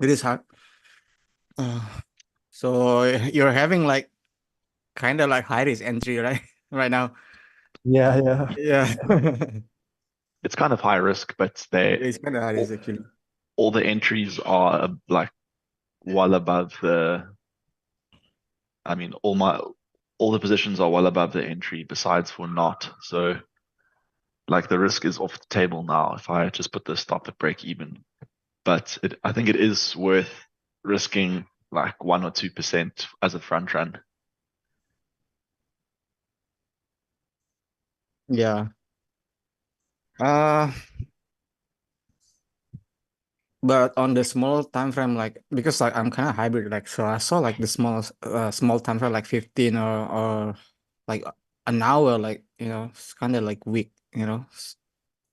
It is hard. Uh, so you're having like kind of like high risk entry, right? Right now. Yeah, yeah. Yeah. It's kind of high risk, but they It's kind of high risk all, actually. all the entries are like well above the. I mean, all the positions are well above the entry, besides for not. So like the risk is off the table now if I just put the stop at break even. But I think it is worth risking like 1 or 2% as a front run. Yeah. Uh, but on the small time frame, like because like I'm kind of hybrid, like so I saw like the small time frame like 15 or like an hour, like it's kind of like weak,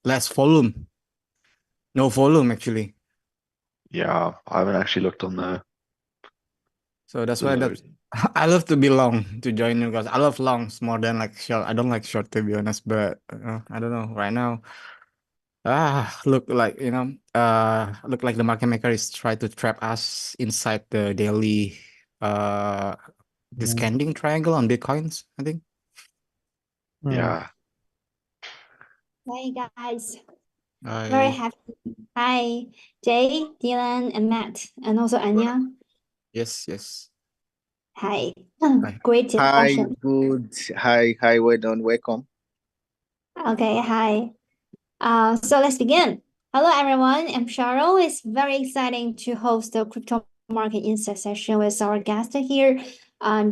less volume, no volume actually. Yeah, I haven't actually looked on So that's the why that zone. I love to be long to join you guys. I love longs more than like short. I don't like short to be honest, but I don't know right now. Look like the market maker is trying to trap us inside the daily the Mm, scanning triangle on Bitcoins, I think. mm. Yeah, Hey guys, very I happy. Hi, Jay, Dylan, and Matt, and also Anya. yes. Hi, Hi. great Hi, discussion. good. Hi, well done. Welcome. Okay, hi. So let's begin. Hello everyone, I'm Cheryl. It's very exciting to host the crypto market insight session with our guests here,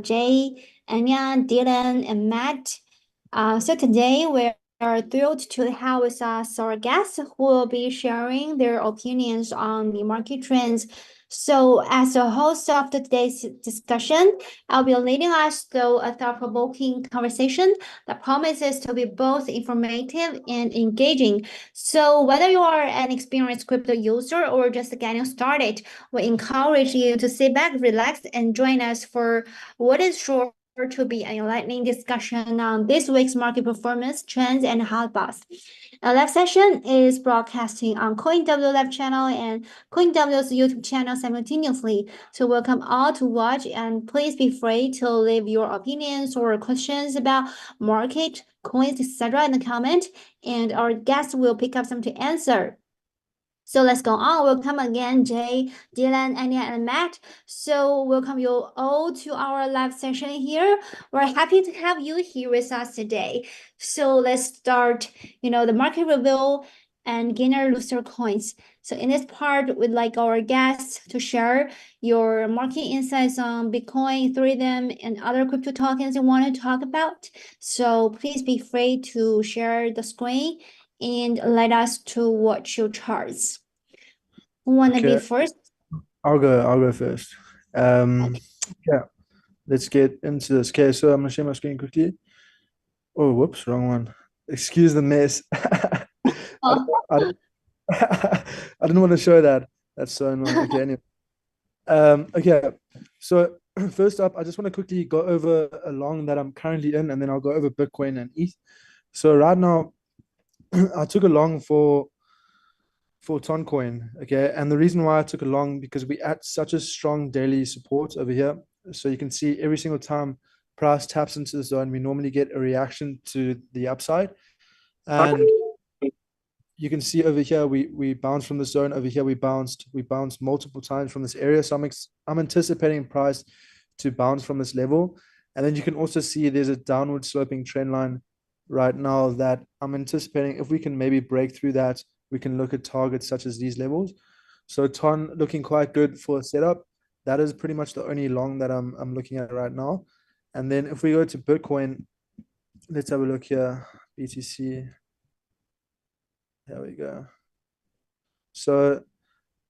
Jay, Anya, Dylan, and Matt. So today we're thrilled to have with us our guests who will be sharing their opinions on the market trends. So, as the host of today's discussion, I'll be leading us through a thought-provoking conversation that promises to be both informative and engaging. So, whether you are an experienced crypto user or just getting started, we encourage you to sit back, relax, and join us for what is sure to be an enlightening discussion on this week's market performance, trends, and hot buzz. Our live session is broadcasting on CoinW Live channel and CoinW's YouTube channel simultaneously. So welcome all to watch and please be free to leave your opinions or questions about market, coins, etc. in the comment and our guests will pick up some to answer. So let's go on. Welcome again, Jay, Dylan, Anya, and Matt. So welcome you all to our live session here. We're happy to have you here with us today. So let's start, the market review and gainer loser coins. So in this part, we'd like our guests to share your market insights on Bitcoin, Ethereum, and other crypto tokens you want to talk about. So please be free to share the screen and let us to watch your charts. Who wanna be Okay, first? I'll go first. Okay. Yeah, let's get into this. Okay, so I'm gonna share my screen quickly. Oh, whoops, wrong one. Excuse the mess. I, I, I didn't want to show that. That's so annoying. Okay, anyway. Okay, so first up, I just want to quickly go over a long that I'm currently in, and then I'll go over Bitcoin and ETH. So right now, I took a long for Toncoin. Okay, and the reason why I took a long because we at such a strong daily support over here. So you can see every single time price taps into the zone, we normally get a reaction to the upside, and you can see over here we bounced from the zone. Over here we bounced multiple times from this area. So I'm anticipating price to bounce from this level, and then you can also see there's a downward sloping trend line right now that I'm anticipating if we can maybe break through that, we can look at targets such as these levels. So ton looking quite good for a setup. That is pretty much the only long that I'm looking at right now. And then if we go to Bitcoin, let's have a look here. BTC. There we go. So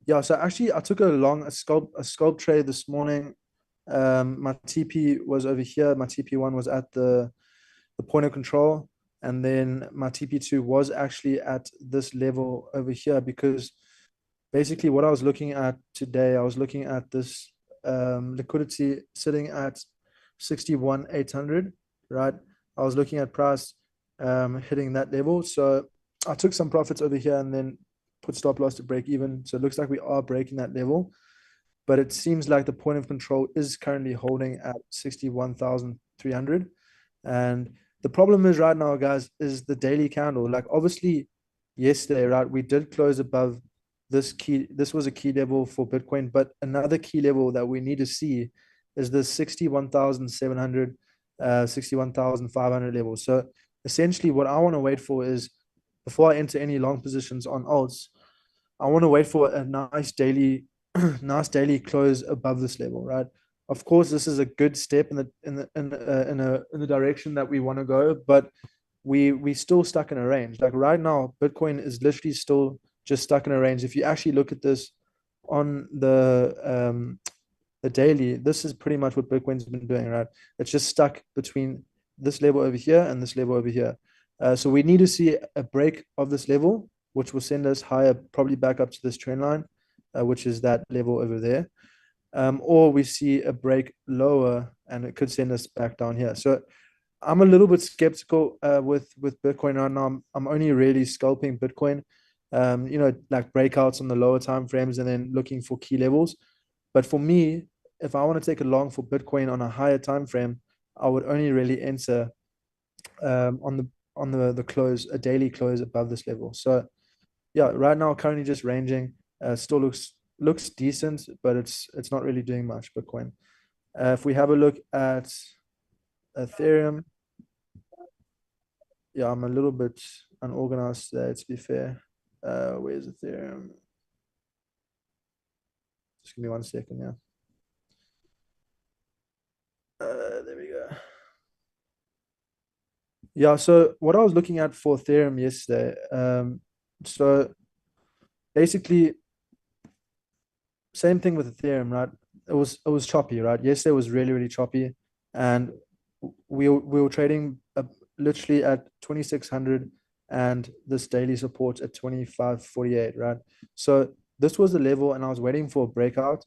yeah, so actually I took a scalp trade this morning. My TP was over here. My TP1 was at the point of control, and then my TP2 was actually at this level over here because basically what I was looking at today, I was looking at this liquidity sitting at 61,800, right? I was looking at price hitting that level. So I took some profits over here and then put stop loss to break even. So it looks like we are breaking that level. but it seems like the point of control is currently holding at 61,300. And the problem is right now, guys, is the daily candle. Like obviously yesterday, right, we did close above this key. This was a key level for Bitcoin, but another key level that we need to see is the 61,700, 61,500 level. So essentially what I want to wait for is, before I enter any long positions on alts, I want to wait for a nice daily nice daily close above this level, right? Of course, this is a good step in the direction that we want to go, but we still stuck in a range. Like right now, Bitcoin is literally still just stuck in a range. If you actually look at this on the daily, this is pretty much what Bitcoin's been doing, right? It's just stuck between this level over here and this level over here. So we need to see a break of this level, which will send us higher, probably back up to this trend line, which is that level over there. Or we see a break lower and it could send us back down here. So I'm a little bit skeptical with Bitcoin right now. I'm only really scalping Bitcoin, like breakouts on the lower time frames and then looking for key levels. But for me, if I want to take a long for Bitcoin on a higher time frame, I would only really enter on the close, a daily close above this level. So yeah, right now currently just ranging. Still looks decent, but it's not really doing much, Bitcoin. If we have a look at Ethereum, yeah, I'm a little bit unorganized there, to be fair. Where's Ethereum? Just give me 1 second, yeah. There we go. Yeah, so what I was looking at for Ethereum yesterday, so basically same thing with Ethereum, right? It was choppy, right? Yesterday was really choppy, and we were trading literally at 2,600 and this daily support at 2548, right? So this was the level, and I was waiting for a breakout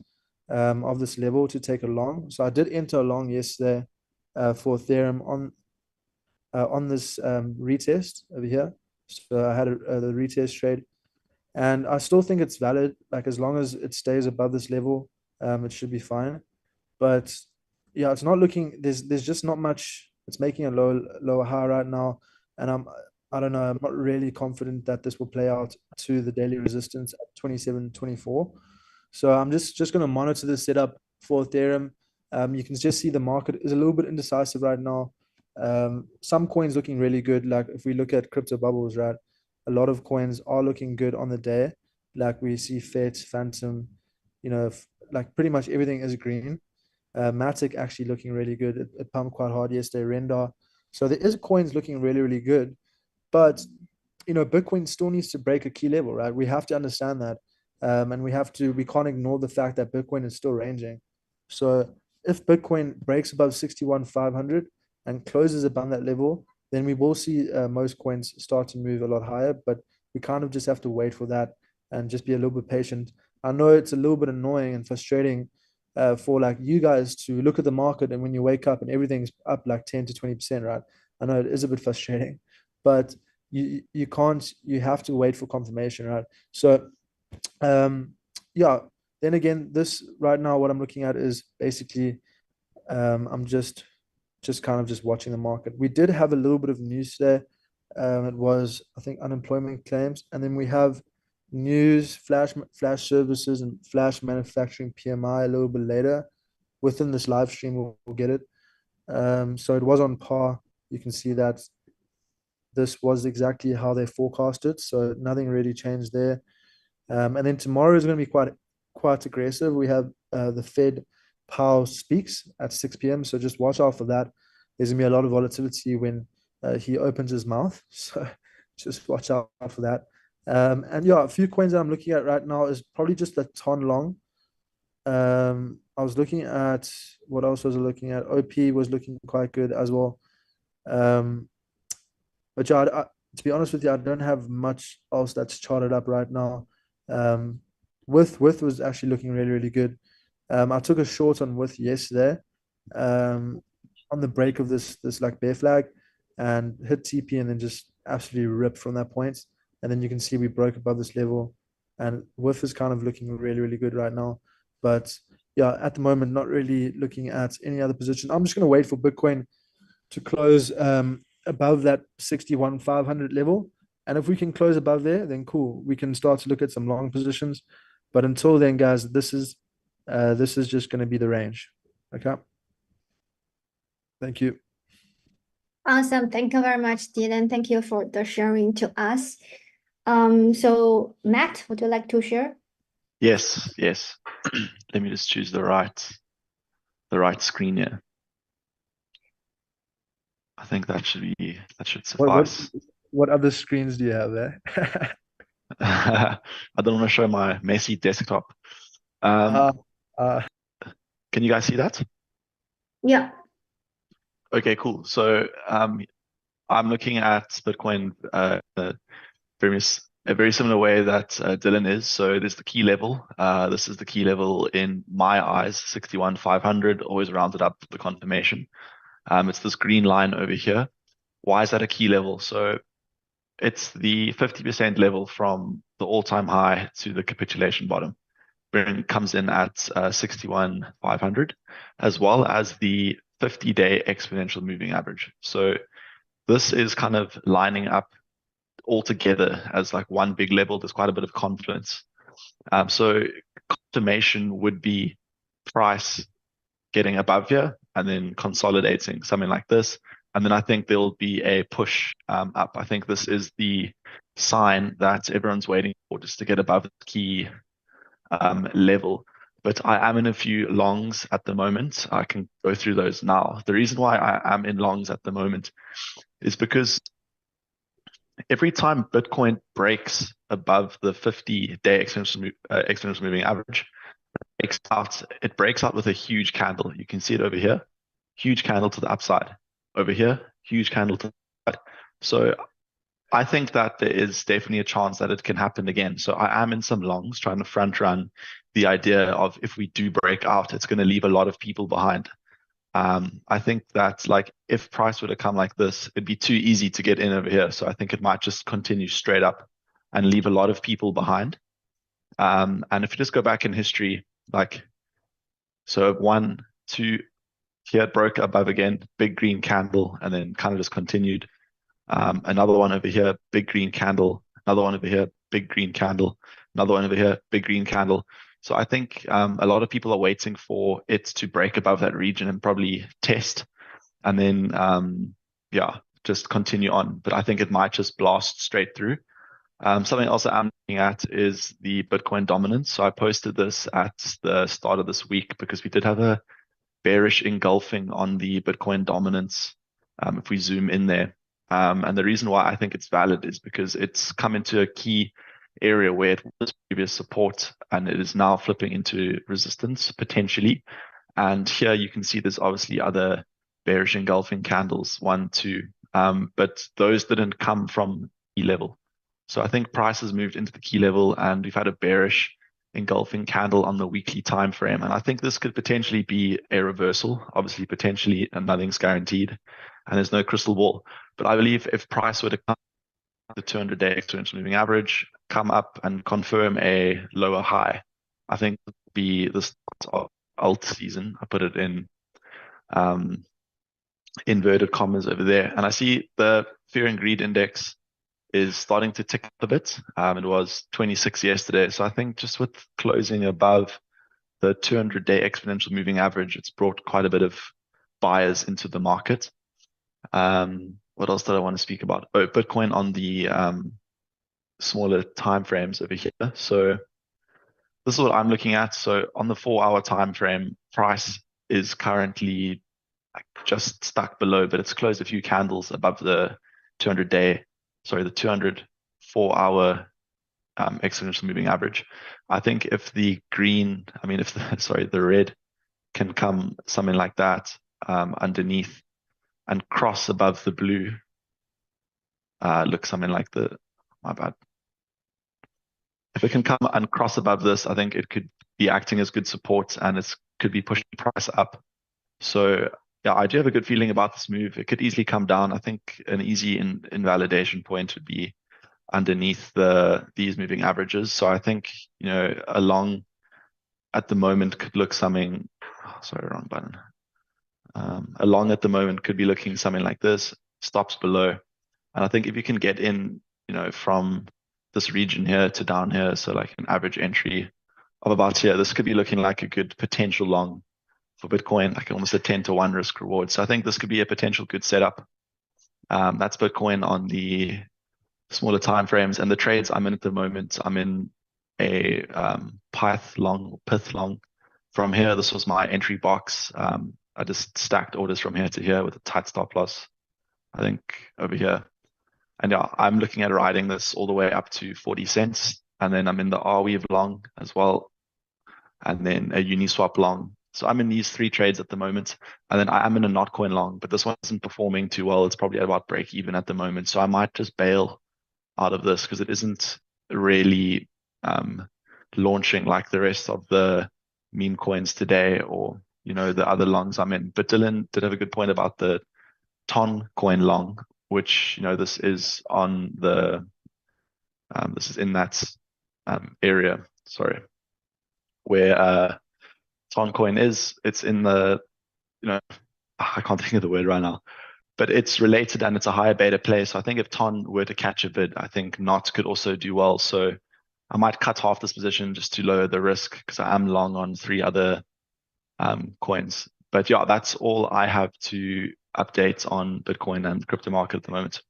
of this level to take a long. So I did enter a long yesterday for Ethereum on this retest over here. So I had the retest trade, and I still think it's valid. Like as long as it stays above this level, it should be fine. But yeah, it's not looking. There's just not much. It's making a lower high right now, and I don't know. I'm not really confident that this will play out to the daily resistance at 27.24. So I'm just going to monitor this setup for Ethereum. You can just see the market is a little bit indecisive right now. Some coins looking really good. Like if we look at crypto bubbles, right? A lot of coins are looking good on the day. Like we see FET, Phantom, like pretty much everything is green. Matic actually looking really good. It pumped quite hard yesterday. Render. So there is coins looking really good, but Bitcoin still needs to break a key level, right? We have to understand that, and we can't ignore the fact that Bitcoin is still ranging. So if Bitcoin breaks above 61,500 and closes above that level, then we will see most coins start to move a lot higher. But we kind of just have to wait for that and just be a little bit patient. I know it's a little bit annoying and frustrating for like you guys to look at the market and when you wake up and everything's up like 10 to 20%, right? I know it is a bit frustrating, but you can't, you have to wait for confirmation, right? So yeah, then again, this right now what I'm looking at is basically I'm just kind of just watching the market. We did have a little bit of news there. It was, I think, unemployment claims, and then we have news, flash services, and flash manufacturing PMI a little bit later. Within this live stream, we'll get it. So it was on par. You can see that this was exactly how they forecasted. So nothing really changed there. And then tomorrow is going to be quite aggressive. We have the Fed Powell speaks at 6 p.m. So just watch out for that. There's going to be a lot of volatility when he opens his mouth. So just watch out for that. And yeah, a few coins that I'm looking at right now is probably just the ton long. I was looking at, what else was I looking at? OP was looking quite good as well. But yeah, to be honest with you, I don't have much else that's charted up right now. With was actually looking really good. I took a short on with yesterday on the break of this like bear flag and hit TP and then just absolutely ripped from that point. And then you can see we broke above this level, and with is kind of looking really good right now. But yeah, at the moment, not really looking at any other position. I'm just going to wait for Bitcoin to close above that 61,500 level. And if we can close above there, then cool. We can start to look at some long positions. But until then, guys, this is just going to be the range. Okay. Thank you. Awesome. Thank you very much, Dylan. Thank you for the sharing to us. So Matt, would you like to share? Yes, yes. Let me just choose the right screen here. I think that should suffice. What other screens do you have there? I don't want to show my messy desktop. Uh, Can you guys see that? Yeah. Okay, cool. So I'm looking at Bitcoin a very similar way that Dylan is. So there's the key level. This is the key level in my eyes, 61,500, always rounded up the confirmation. It's this green line over here. Why is that a key level? So it's the 50% level from the all-time high to the capitulation bottom. Comes in at 61,500, as well as the 50-day exponential moving average. So this is kind of lining up all together as like one big level. There's quite a bit of confluence. So confirmation would be price getting above here and then consolidating something like this. And then I think there'll be a push up. I think this is the sign that everyone's waiting for, just to get above the key level. But I am in a few longs at the moment. I can go through those now. The reason why I am in longs at the moment is because every time Bitcoin breaks above the 50-day exponential moving average, it breaks out with a huge candle. You can see it over here, huge candle to the upside. Over here, huge candle to the side. So I think that there is definitely a chance that it can happen again. So I am in some longs trying to front run the idea of if we do break out, it's going to leave a lot of people behind. I think that like if price were to come like this, it'd be too easy to get in over here. So I think it might just continue straight up and leave a lot of people behind. And if you just go back in history, like, so 1, 2, here it broke above again, big green candle, and then kind of just continued. Another one over here, big green candle, another one over here, big green candle, another one over here, big green candle. So I think a lot of people are waiting for it to break above that region and probably test, and then yeah, just continue on. But I think it might just blast straight through. Something else that I'm looking at is the Bitcoin dominance. So I posted this at the start of this week because we did have a bearish engulfing on the Bitcoin dominance. If we zoom in there. And the reason why I think it's valid is because it's come into a key area where it was previous support and it is now flipping into resistance potentially. And here you can see there's obviously other bearish engulfing candles, 1, 2, but those didn't come from key level. So I think price has moved into the key level and we've had a bearish engulfing candle on the weekly time frame. And I think this could potentially be a reversal. Obviously, potentially, and nothing's guaranteed. And there's no crystal ball. But I believe if price were to come the 200-day exponential moving average, come up and confirm a lower high, I think it would be the start of alt season. I put it in inverted commas over there. And I see the fear and greed index is starting to tick up a bit. It was 26 yesterday. So I think just with closing above the 200-day exponential moving average, it's brought quite a bit of buyers into the market. What else did I want to speak about? Oh, Bitcoin on the smaller time frames over here. So this is what I'm looking at. So on the 4-hour time frame, price is currently just stuck below, but it's closed a few candles above the 200-day, sorry, the 204-hour exponential moving average. I think if the green, I mean, if the, sorry, the red can come something like that underneath and cross above the blue, look something like the, my bad. If it can come and cross above this, I think it could be acting as good support and it could be pushing price up. So yeah, I do have a good feeling about this move. It could easily come down. I think an easy invalidation point would be underneath these moving averages. So I think, you know, along at the moment could look something, sorry, wrong button. A long at the moment could be looking something like this, stops below. And I think if you can get in, from this region here to down here, so like an average entry of about here, this could be looking like a good potential long for Bitcoin, like almost a 10-to-1 risk reward. So I think this could be a potential good setup. That's Bitcoin on the smaller time frames, and the trades I'm in at the moment, I'm in a Pyth long, Pith long. From here, this was my entry box. I just stacked orders from here to here with a tight stop loss, I think over here. And yeah, I'm looking at riding this all the way up to 40 cents. And then I'm in the Arweave long as well. And then a Uniswap long. So I'm in these 3 trades at the moment. And then I am in a Notcoin long, but this one isn't performing too well. It's probably about break even at the moment. So I might just bail out of this because it isn't really launching like the rest of the meme coins today, or the other longs I'm in. But Dylan did have a good point about the Ton coin long, which this is on the this is in that area, sorry, where Ton coin is. It's in the I can't think of the word right now, but it's related and it's a higher beta play. So I think if Ton were to catch a bid, I think Not could also do well. So I might cut half this position just to lower the risk because I am long on 3 other coins. But yeah, that's all I have to update on Bitcoin and the crypto market at the moment.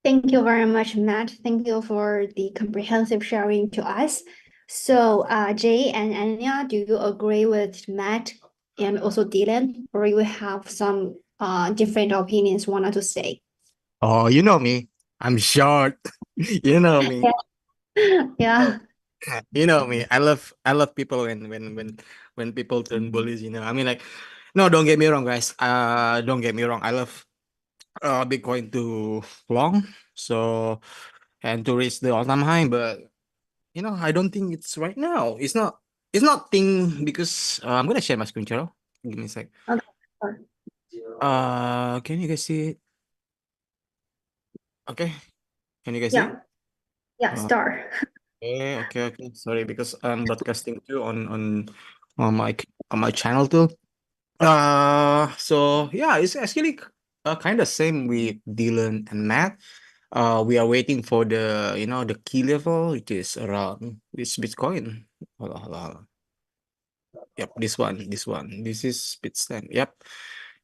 Thank you very much, Matt. Thank you for the comprehensive sharing to us. So, Jay and Anya, do you agree with Matt and also Dylan, or you have some different opinions wanted to say? Oh, you know me. I'm short. You know me. Yeah. You know me. I love people when people turn bullies, I mean, like, no, don't get me wrong, guys. Don't get me wrong. I love Bitcoin to long, so, and to reach the all-time high, but I don't think it's right now. It's not thing because I'm gonna share my screen, Cheryl. Give me a sec. Okay. Sure. Can you guys see it? Okay. Can you guys see it? Yeah. Yeah. Uh, Star. okay. Sorry, because I'm broadcasting too on my channel too. So yeah, it's actually kind of same with Dylan and Matt. We are waiting for the key level, which is around this Bitcoin. Hold on, hold on, hold on. Yep, this one. This is Bitstamp. Yep,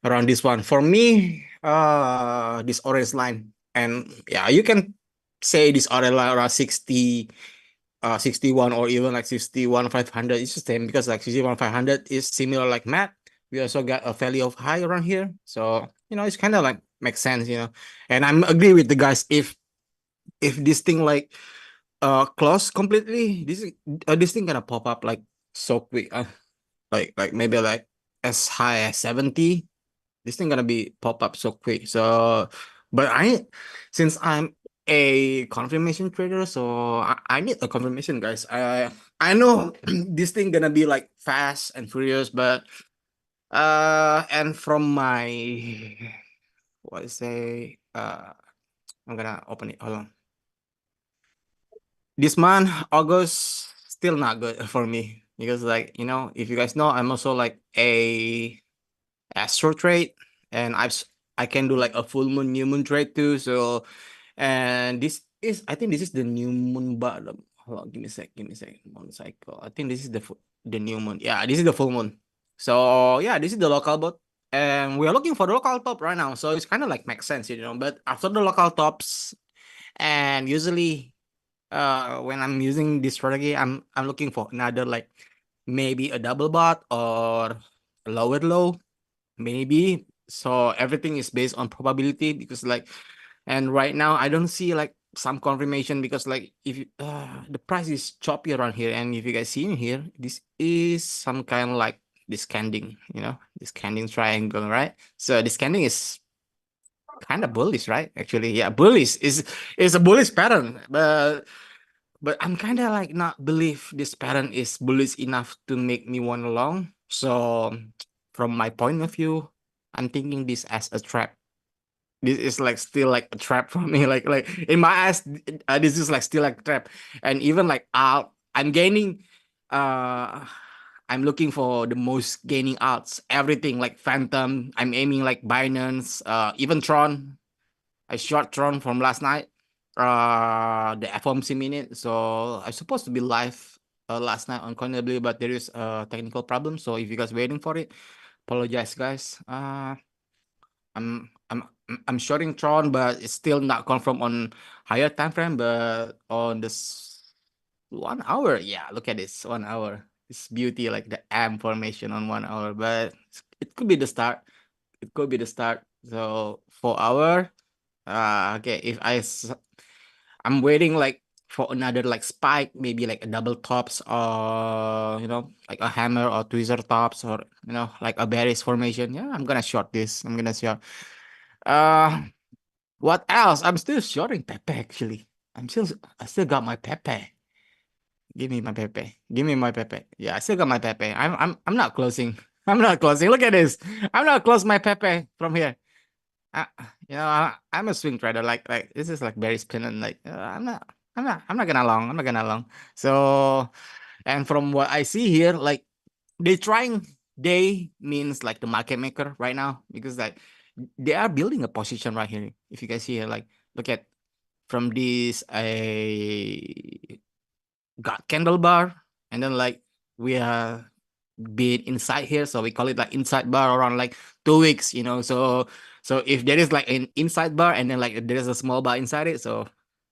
around this one. For me, this orange line, and yeah, you can say this orange line around 61 or even like 61,500. It's the same because like 61,500 is similar like math. We also got a value of high around here, so it's kind of like makes sense. And I'm agree with the guys if this thing like close completely, this thing gonna pop up like so quick. Like maybe like as high as 70. This thing gonna be pop up so quick. So, but since I'm a confirmation trader, so I need a confirmation, guys. I know this thing gonna be like fast and furious, but and from my what I say, I'm gonna open it. Hold on. This month, August, still not good for me because, like, if you guys know, I'm also like a astro trade, and I can do like a full moon, new moon trade too. So, and I think this is the new moon bottom. Hold on, give me a sec, moon cycle. I think this is the new moon. Yeah, this is the full moon. So yeah, this is the local bot, and we are looking for the local top right now. So it's kind of like makes sense, But after the local tops, and usually when I'm using this strategy, I'm looking for another like maybe a double bot or a lower low, maybe. So everything is based on probability because like, and right now I don't see like some confirmation because like if the price is choppy around here, and if you guys see in here, this is some kind of like this candling, this candling triangle, right? So this candling is kind of bullish, right? Actually, yeah, bullish is a bullish pattern, but I'm kind of like not believe this pattern is bullish enough to make me want long. So from my point of view, I'm thinking this as a trap. this is like still like a trap for me. Like in my eyes, this is like still like a trap. And even like I'm gaining. I'm looking for the most gaining outs. Everything like Phantom. I'm aiming like Binance. Even Tron. I short Tron from last night. The FOMC minute. So I'm supposed to be live last night on CoinW, but there is a technical problem. So if you guys waiting for it, apologize, guys. I'm I'm I'm shorting Tron, but it's still not confirmed on higher time frame. But on this 1 hour, yeah, look at this 1 hour. It's beauty, like the M formation on 1 hour. But it could be the start. It could be the start. So 4 hour. Okay. I'm waiting like for another like spike, maybe like a double tops or like a hammer or tweezer tops or like a bearish formation. Yeah, I'm gonna short this. I'm gonna short. What else? I'm still shorting Pepe actually. I still got my Pepe. Give me my Pepe. Give me my Pepe. Yeah, I still got my Pepe. I'm not closing. I'm not closing. Look at this. I'm not close my Pepe from here. Uh, I'm a swing trader. Like this is like very spinning. Like I'm not gonna long. I'm not gonna long. So, and from what I see here, like they means like the market maker right now, because like they are building a position right here. If you guys see here, like look at from this a got candle bar, and then like we are been inside here, so we call it like inside bar around like 2 weeks. So if there is like an inside bar and then like there is a small bar inside it, so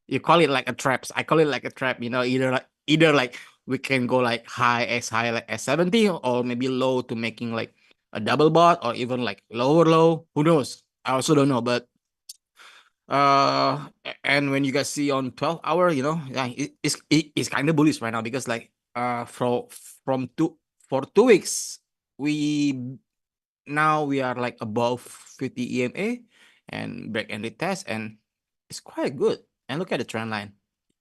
you call it like a trap. I call it like a trap. Either like we can go like high like S70, or maybe low to making like a double bot, or even like low. Who knows? I also don't know. But and when you guys see on 12 hour, yeah, it's kind of bullish right now, because like from 2 for 2 weeks, we now we are like above 50 EMA and break and retest, and it's quite good. And look at the trend line.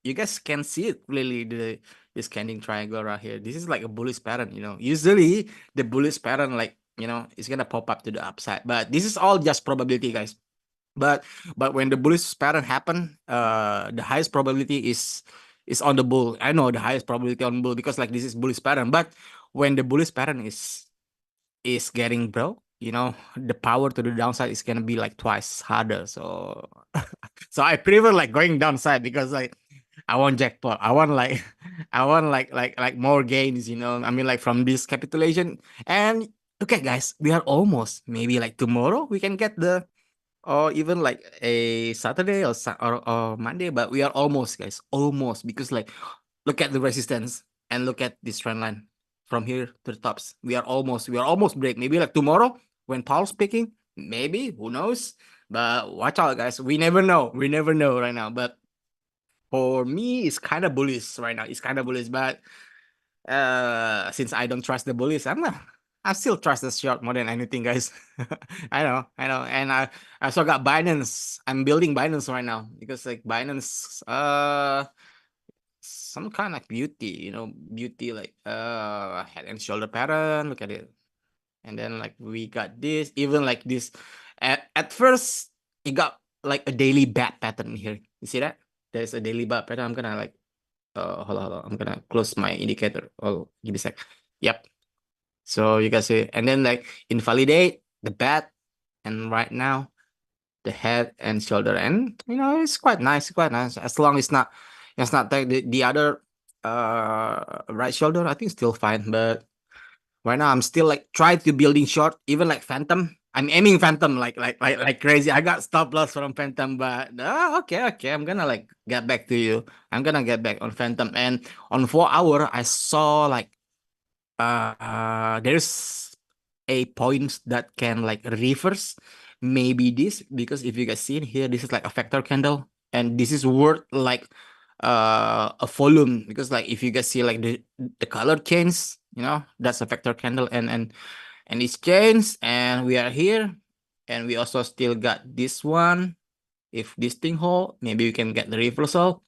You guys can see it clearly, the scanning triangle right here. This is like a bullish pattern. Usually the bullish pattern, like it's gonna pop up to the upside, but this is all just probability, guys. But when the bullish pattern happen, the highest probability is on the bull. I know the highest probability on bull, because like this is bullish pattern. But when the bullish pattern is getting broke, the power to the downside is gonna be like twice harder. So so I prefer like going downside, because like I want jackpot. I want like I want like more gains. I mean, like from this capitulation. And okay, guys, we are almost, maybe like tomorrow we can get the, or even like a Saturday or Monday, but we are almost, guys, almost, because like look at the resistance and look at this trend line from here to the tops. We are almost break. Maybe like tomorrow when Paul's picking, maybe, who knows? But watch out, guys. We never know. We never know right now. But for me, it's kind of bullish right now. It's kind of bullish, but since I don't trust the bullies, I still trust the short more than anything, guys. I know, and I also got Binance. I'm building Binance right now, because like Binance, some kind of beauty, like head and shoulder pattern. Look at it, and then like we got this, even like this. At first, it got like a daily bat pattern here. You see that? There's a daily bat pattern. I'm gonna like hold on. I'm gonna close my indicator. Oh, give me a sec. Yep. So you guys see, and then like invalidate the bat, and right now the head and shoulder, and it's quite nice. Quite nice, as long as it's not like the other right shoulder. I think still fine, but right now I'm still like trying to building short, even like Phantom. I'm aiming Phantom like crazy. I got stop loss from Phantom, but okay. I'm gonna like get back to you. I'm gonna get back on Phantom, and on 4 hour I saw like there's a point that can like reverse maybe this, because if you guys see it here, this is like a factor candle, and this is worth like a volume, because like if you guys see like the color change, that's a factor candle, and it's changed, and we are here, and we also still got this one. If this thing hold, maybe we can get the reversal,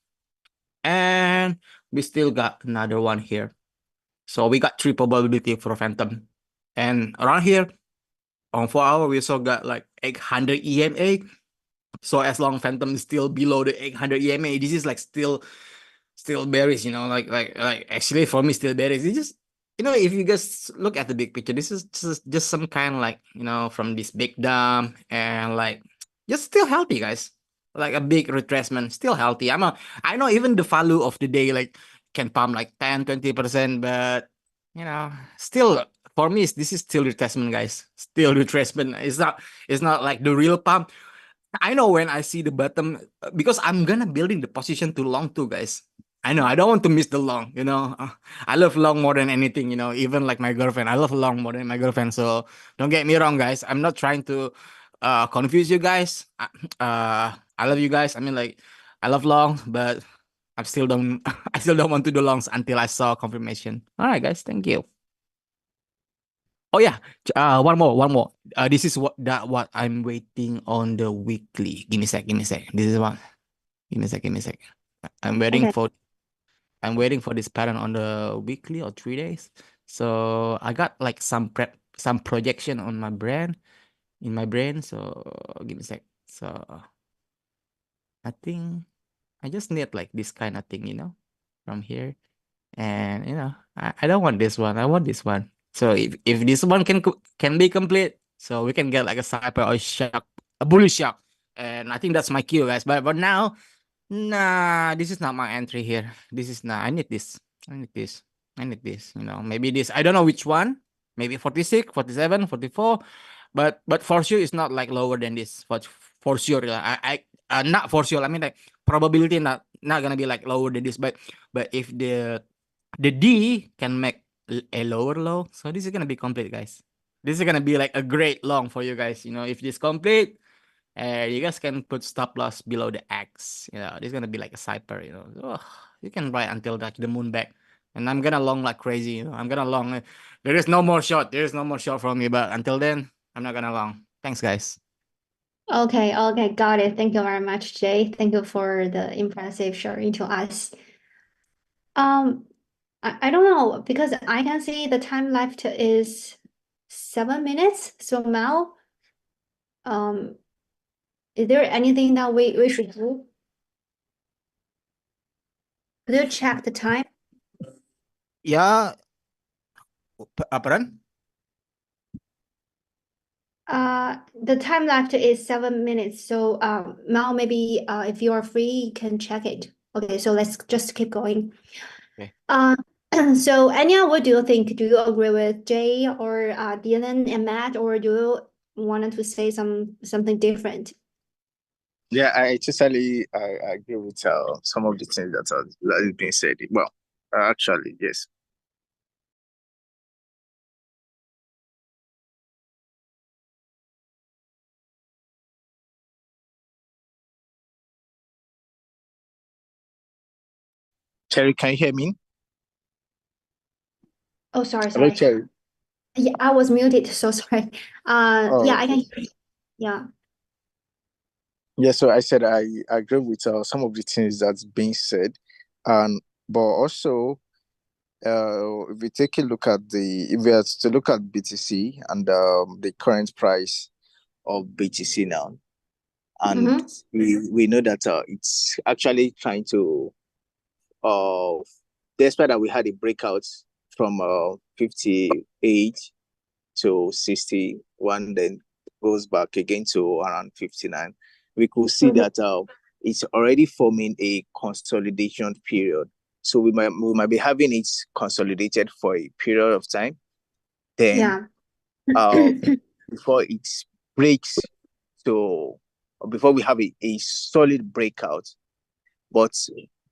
and we still got another one here. So we got 3 probability for Phantom. And around here, on 4 hour, we also got like 800 EMA. So as long Phantom is still below the 800 EMA, this is like still bearish, you know, like actually for me still bearish. It's just, you know, if you guys look at the big picture, this is just some kind of like, you know, from this big dump and like just still healthy, guys. Like a big retracement, still healthy. I know even the value of the day like can pump like 10-20%, but you know, still for me this is still retracement, guys. Still retracement. It's not like the real pump. I know when I see the bottom because I'm gonna building the position to long too, guys. I know I don't want to miss the long. You know, I love long more than anything. You know, even like my girlfriend, I love long more than my girlfriend. So don't get me wrong, guys. I'm not trying to confuse you guys. I love you guys. I mean, like I love long, but I still don't. I still don't want to do longs until I saw confirmation. All right, guys. Thank you. Oh yeah, one more. This is what I'm waiting on the weekly. Give me a sec. This is one. Give me a sec. I'm waiting Okay. for I'm waiting for this pattern on the weekly or 3 days. So I got like some projection on my brain. So give me a sec. So I think I just need like this kind of thing, you know, from here. And you know, I don't want this one. I want this one. So if this one can be complete, so we can get like a cyber or shock, a bullish shock. And I think that's my cue, guys. But now, nah, this is not my entry here. This is not. I need this. I need this. I need this. You know, maybe this. I don't know which one. Maybe 46, 47, 44. But for sure, it's not like lower than this. For sure, not for sure. I mean, like probability not gonna be like lower than this. But if the D can make a lower low, so this is gonna be complete, guys. This is gonna be like a great long for you guys. You know, if this complete, you guys can put stop loss below the X. You know, this is gonna be like a cipher. You know, you can ride until like the moon back. And I'm gonna long like crazy. You know, I'm gonna long. There is no more short. There is no more short from me. But until then, I'm not gonna long. Thanks, guys. Okay, got it. Thank you very much, Jay. Thank you for the impressive sharing to us. I don't know because I can see the time left is 7 minutes. So now, is there anything that we should do? Could you check the time? Ya, apa Ran? The time left is 7 minutes. So now maybe if you are free, you can check it. Okay, so let's just keep going. Okay. So Anya, what do you think? Do you agree with Jay or Dylan and Matt, or do you wanted to say something different? Yeah, I agree with some of the things that is being said. Well, actually, yes. Cherry, can you hear me? Oh, sorry, Hello, sorry. Cherry. Yeah, I was muted, so sorry. Oh, Yeah, I can okay. hear you. Yeah. Yeah, so I said I agree with some of the things that's being said, and but also if we take a look at if we are to look at BTC and the current price of BTC now, and we know that it's actually trying to despite that we had a breakout from 58 to 61, then goes back again to around 59. We could see that it's already forming a consolidation period. So we might be having it consolidated for a period of time. Then before it breaks, so before we have a solid breakout. But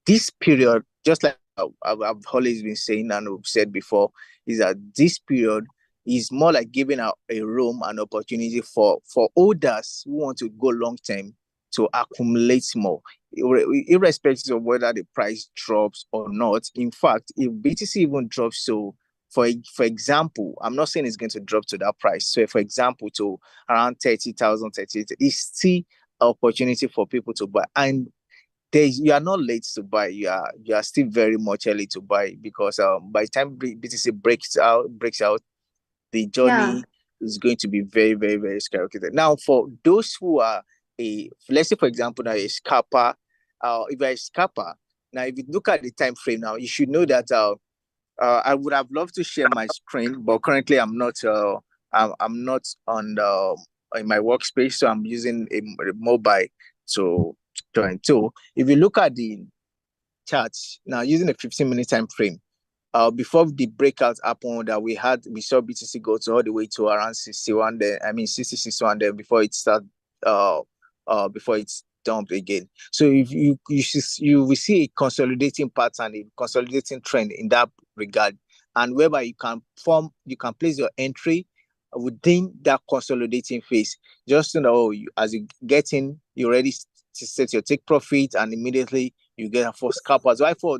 this period, just like I've always been saying and we've said before, is that this period is more like giving out a room and opportunity for holders who want to go long term to accumulate more, irrespective of whether the price drops or not. In fact, if BTC even drops, so for example, I'm not saying it's going to drop to that price. So for example, to around 30,000, 38, it's still an opportunity for people to buy. And you are not late to buy. You are still very much early to buy, because by the time BTC breaks out, the journey is going to be very, very, very skyrocketed. Now, for those who are let's say for example now a scalper, if you're a scalper, now if you look at the time frame now, you should know that I would have loved to share my screen, but currently I'm not I'm not on the in my workspace, so I'm using a mobile to join. So if you look at the charts now using a 15-minute time frame, before the breakout happened that we saw BTC go to all the way to around 61, then I mean 60, 61, then before it before it's dump again. So if you will see a consolidating pattern, a consolidating trend in that regard, and whereby you can place your entry within that consolidating phase. Just to know, as you get in, you're ready to set your take profit, and immediately you get a first scalpers. Why for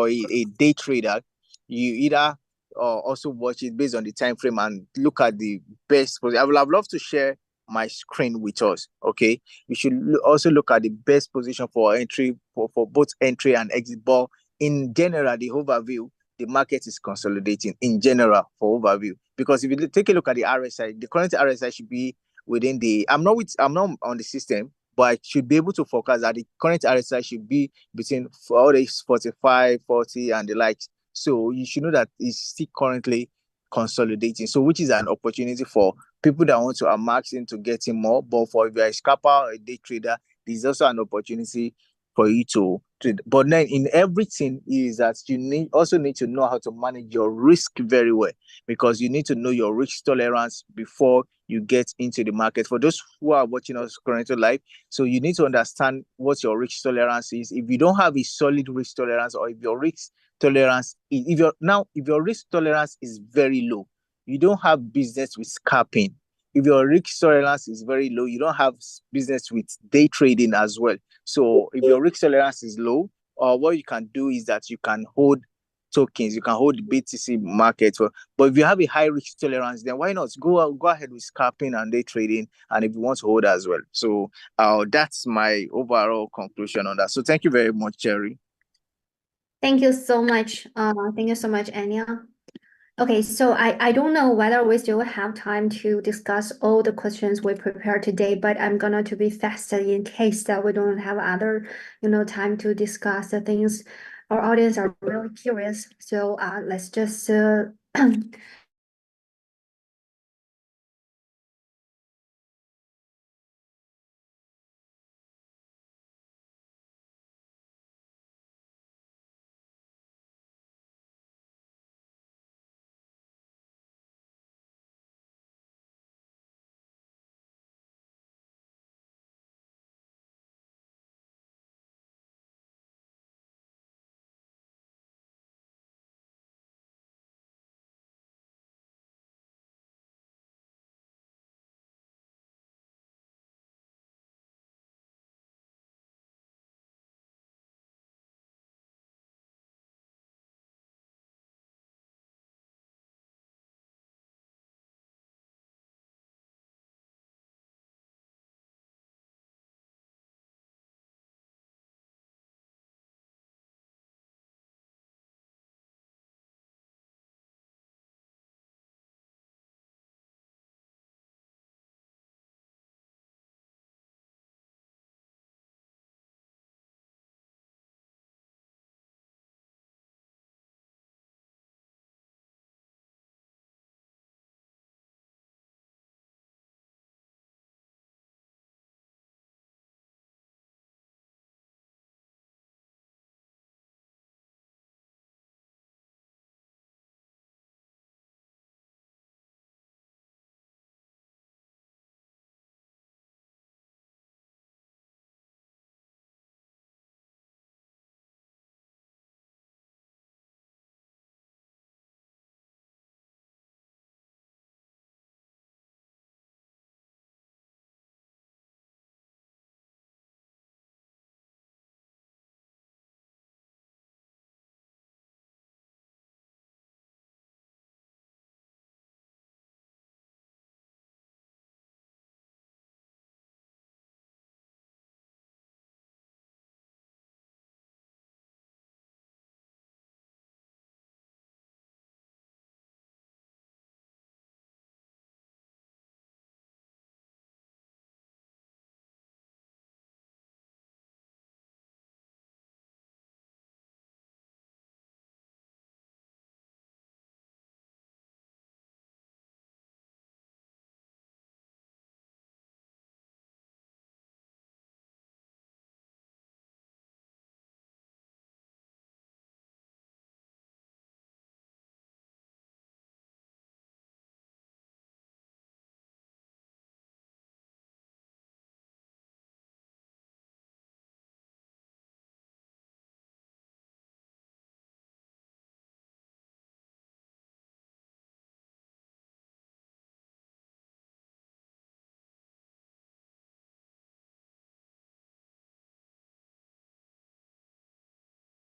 a day trader, you either also watch it based on the time frame and look at the best. I would have loved to share my screen with us. Okay, we should also look at the best position for entry for both entry and exit. But in general, the overview, the market is consolidating in general for overview, because if you take a look at the RSI, the current RSI should be within the. I'm not on the system, but I should be able to focus that the current RSI should be between 45, 40, and the likes. So you should know that it's still currently consolidating. So which is an opportunity for people that want to max into getting more. But for if you're a scalper or a day trader, there's also an opportunity for you to trade. But then in everything is that you also need to know how to manage your risk very well, because you need to know your risk tolerance before you get into the market. For those who are watching us currently live, so you need to understand what your risk tolerance is. If you don't have a solid risk tolerance, or if your risk tolerance, if your risk tolerance is very low, you don't have business with scalping. If your risk tolerance is very low, you don't have business with day trading as well. So if your risk tolerance is low, what you can do is that you can hold tokens, you can hold the BTC market. But if you have a high risk tolerance, then why not go ahead with scalping and day trading, and if you want to hold as well. So that's my overall conclusion on that. So thank you very much, Cherry. Thank you so much. Thank you so much, Anya. Okay, so I don't know whether we still have time to discuss all the questions we prepared today, but I'm gonna to be faster in case that we don't have other, time to discuss the things our audience are really curious. So let's just